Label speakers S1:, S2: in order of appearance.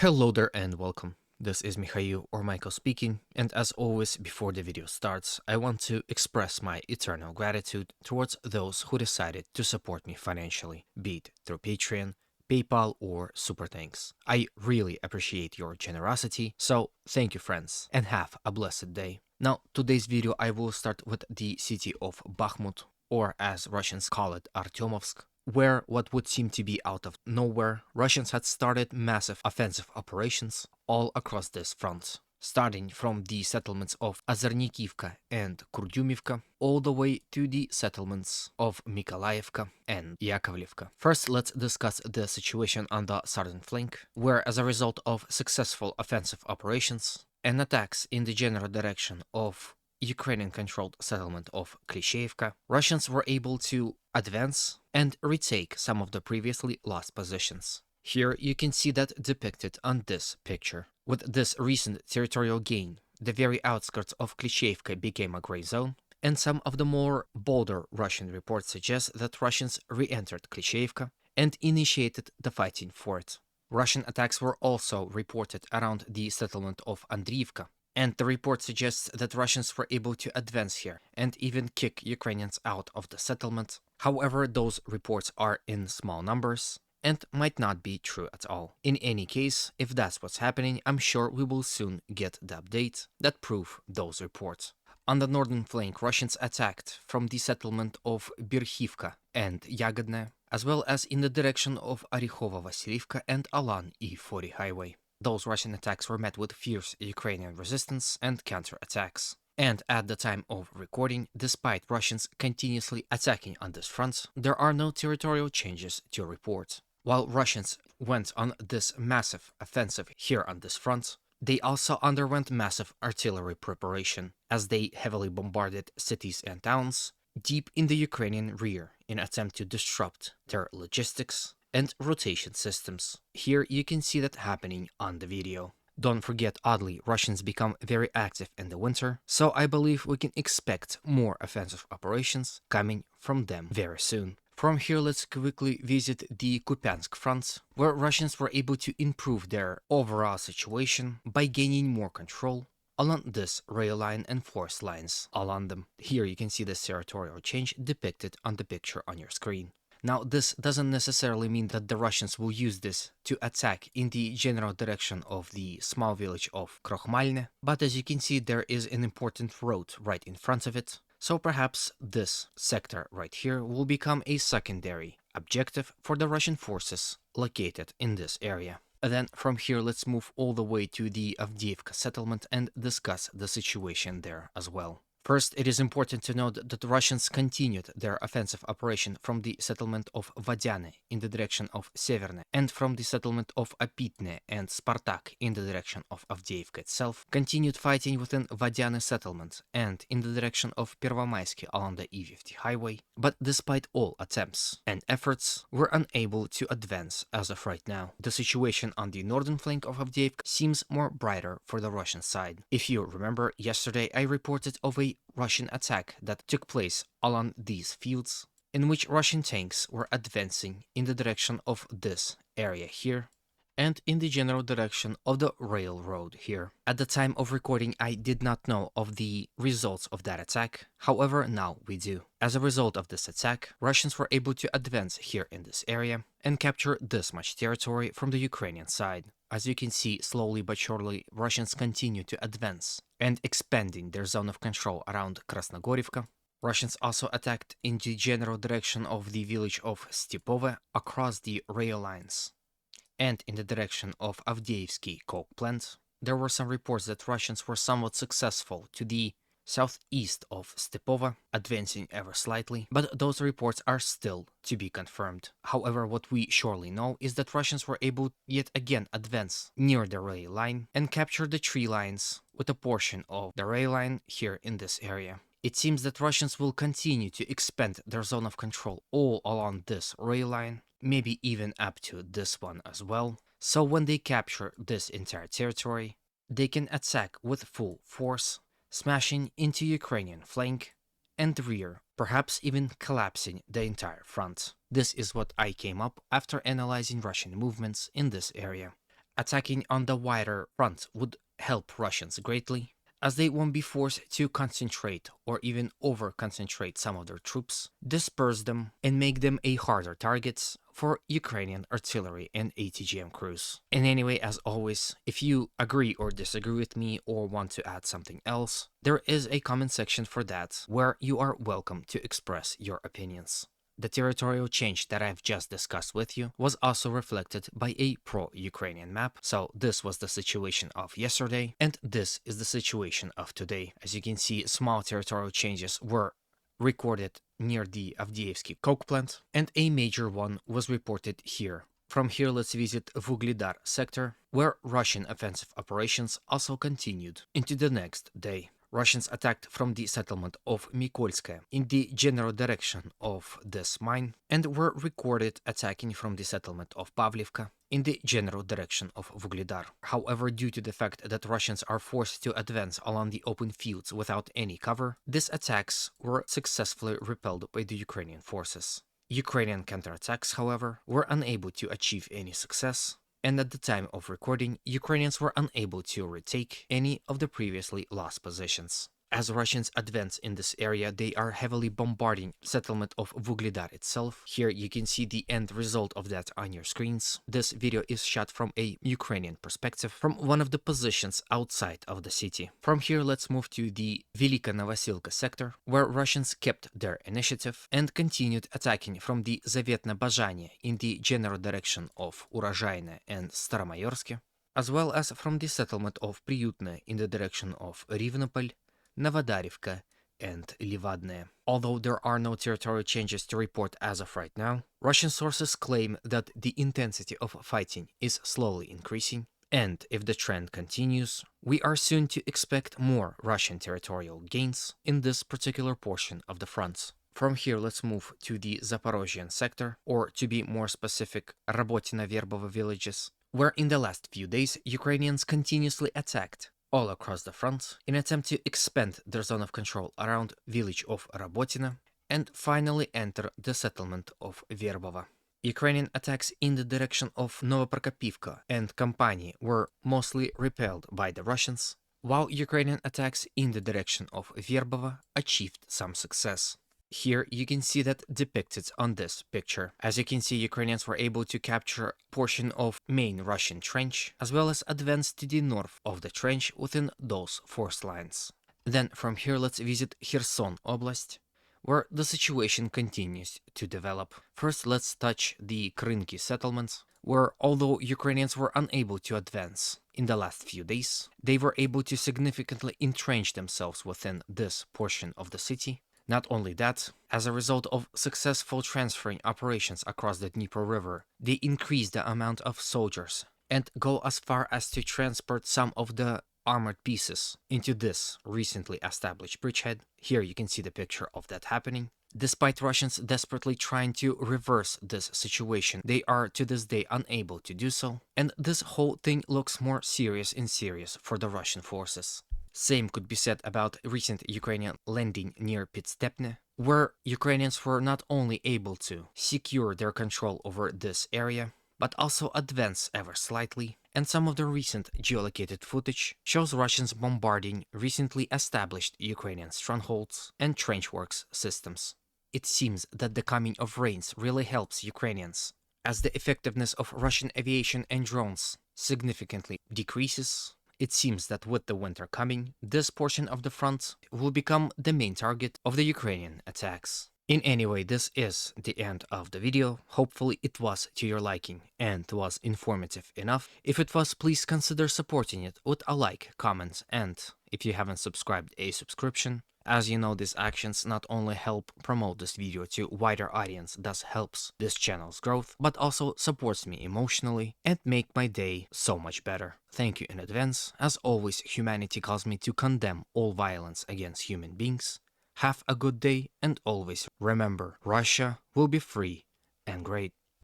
S1: Hello there and welcome. This is Mikhail or Michael speaking, and as always, before the video starts, I want to express my eternal gratitude towards those who decided to support me financially, be it through Patreon, PayPal, or Super Thanks. I really appreciate your generosity, so thank you friends, and have a blessed day. Now, today's video I will start with the city of Bakhmut, or as Russians call it, Artyomovsk, where what would seem to be out of nowhere, Russians had started massive offensive operations all across this front, starting from the settlements of Ozernikivka and Kurdyumivka, all the way to the settlements of Mykolaievka and Yakovlevka. First, let's discuss the situation on the southern flank, where as a result of successful offensive operations and attacks in the general direction of Ukrainian-controlled settlement of Klishchiivka, Russians were able to advance and retake some of the previously lost positions. Here you can see that depicted on this picture. With this recent territorial gain, the very outskirts of Klishchiivka became a gray zone, and some of the more bolder Russian reports suggest that Russians re-entered Klishchiivka and initiated the fighting for it. Russian attacks were also reported around the settlement of Andriivka, and the report suggests that Russians were able to advance here and even kick Ukrainians out of the settlement. However, those reports are in small numbers and might not be true at all. In any case, if that's what's happening, I'm sure we will soon get the update that prove those reports. On the northern flank, Russians attacked from the settlement of Birchivka and Yagodne, as well as in the direction of Orekhovo-Vasiliivka and Alan E40 highway. Those Russian attacks were met with fierce Ukrainian resistance and counterattacks. And at the time of recording, despite Russians continuously attacking on this front, there are no territorial changes to report. While Russians went on this massive offensive here on this front, they also underwent massive artillery preparation, as they heavily bombarded cities and towns deep in the Ukrainian rear in attempt to disrupt their logistics and rotation systems. Here you can see that happening on the video. Don't forget, oddly, Russians become very active in the winter, so I believe we can expect more offensive operations coming from them very soon. From here, let's quickly visit the Kupiansk front, where Russians were able to improve their overall situation by gaining more control along this rail line and forest lines along them. Here you can see this territorial change depicted on the picture on your screen. Now, this doesn't necessarily mean that the Russians will use this to attack in the general direction of the small village of Krokhmalne, but as you can see, there is an important road right in front of it, so perhaps this sector right here will become a secondary objective for the Russian forces located in this area. Then from here, let's move all the way to the Avdiivka settlement and discuss the situation there as well. First, it is important to note that the Russians continued their offensive operation from the settlement of Vodyane in the direction of Severne, and from the settlement of Apitne and Spartak in the direction of Avdiivka itself, continued fighting within Vodyane settlement and in the direction of Pervomaisky along the E50 highway, but despite all attempts and efforts, were unable to advance as of right now. The situation on the northern flank of Avdiivka seems more brighter for the Russian side. If you remember, yesterday I reported of a Russian attack that took place along these fields, in which Russian tanks were advancing in the direction of this area here, and in the general direction of the railroad here. At the time of recording, I did not know of the results of that attack, however, now we do. As a result of this attack, Russians were able to advance here in this area and capture this much territory from the Ukrainian side. As you can see, slowly but surely, Russians continue to advance and expanding their zone of control around Krasnogorivka. Russians also attacked in the general direction of the village of Stepove across the rail lines. And in the direction of Avdiivsky coke plant, there were some reports that Russians were somewhat successful to the southeast of Stepova, advancing ever slightly, but those reports are still to be confirmed. However, what we surely know is that Russians were able yet again advance near the rail line and capture the tree lines with a portion of the rail line here in this area. It seems that Russians will continue to expand their zone of control all along this rail line, maybe even up to this one as well. So when they capture this entire territory, they can attack with full force, smashing into Ukrainian flank and rear, perhaps even collapsing the entire front. This is what I came up after analyzing Russian movements in this area. Attacking on the wider front would help Russians greatly, as they won't be forced to concentrate or even over-concentrate some of their troops, disperse them, and make them a harder target for Ukrainian artillery and ATGM crews. And anyway, as always, if you agree or disagree with me or want to add something else, there is a comment section for that where you are welcome to express your opinions. The territorial change that I've just discussed with you was also reflected by a pro-Ukrainian map, so this was the situation of yesterday, and this is the situation of today. As you can see, small territorial changes were recorded near the Avdiivsky coke plant, and a major one was reported here. From here, let's visit Vuglidar sector, where Russian offensive operations also continued into the next day. Russians attacked from the settlement of Mykolskoye in the general direction of this mine and were recorded attacking from the settlement of Pavlivka in the general direction of Vuglidar. However, due to the fact that Russians are forced to advance along the open fields without any cover, these attacks were successfully repelled by the Ukrainian forces. Ukrainian counterattacks, however, were unable to achieve any success, and at the time of recording, Ukrainians were unable to retake any of the previously lost positions. As Russians advance in this area, they are heavily bombarding the settlement of Vuglidar itself. Here you can see the end result of that on your screens. This video is shot from a Ukrainian perspective, from one of the positions outside of the city. From here, let's move to the Velika Novosilka sector, where Russians kept their initiative and continued attacking from the Zavetne Bazhanye in the general direction of Urozhaine and Staromayorsky, as well as from the settlement of Priutne in the direction of Rivnopol, Novodarivka, and Livadne. Although there are no territorial changes to report as of right now, Russian sources claim that the intensity of fighting is slowly increasing, and if the trend continues, we are soon to expect more Russian territorial gains in this particular portion of the front. From here, let's move to the Zaporozhian sector, or to be more specific, Rabotina-Verbovo villages, where in the last few days Ukrainians continuously attacked all across the front in attempt to expand their zone of control around village of Rabotina and finally enter the settlement of Verbovo. Ukrainian attacks in the direction of Novoprokopivka and Kampani were mostly repelled by the Russians, while Ukrainian attacks in the direction of Verbovo achieved some success. Here you can see that depicted on this picture. As you can see, Ukrainians were able to capture a portion of main Russian trench, as well as advance to the north of the trench within those force lines. Then from here let's visit Kherson Oblast, where the situation continues to develop. First, let's touch the Krynki settlements, where although Ukrainians were unable to advance in the last few days, they were able to significantly entrench themselves within this portion of the city. Not only that, as a result of successful transferring operations across the Dnieper River, they increase the amount of soldiers and go as far as to transport some of the armored pieces into this recently established bridgehead. Here you can see the picture of that happening. Despite Russians desperately trying to reverse this situation, they are to this day unable to do so, and this whole thing looks more serious and serious for the Russian forces. Same could be said about recent Ukrainian landing near Pitstepne, where Ukrainians were not only able to secure their control over this area, but also advance ever slightly, and some of the recent geolocated footage shows Russians bombarding recently established Ukrainian strongholds and trenchworks systems. It seems that the coming of rains really helps Ukrainians, as the effectiveness of Russian aviation and drones significantly decreases. It seems that with the winter coming, this portion of the front will become the main target of the Ukrainian attacks. In any way, this is the end of the video. Hopefully it was to your liking and was informative enough. If it was, please consider supporting it with a like, comment, and if you haven't subscribed, a subscription. As you know, these actions not only help promote this video to a wider audience, thus helps this channel's growth, but also supports me emotionally and make my day so much better. Thank you in advance. As always, humanity calls me to condemn all violence against human beings. Have a good day, and always remember, Russia will be free and great.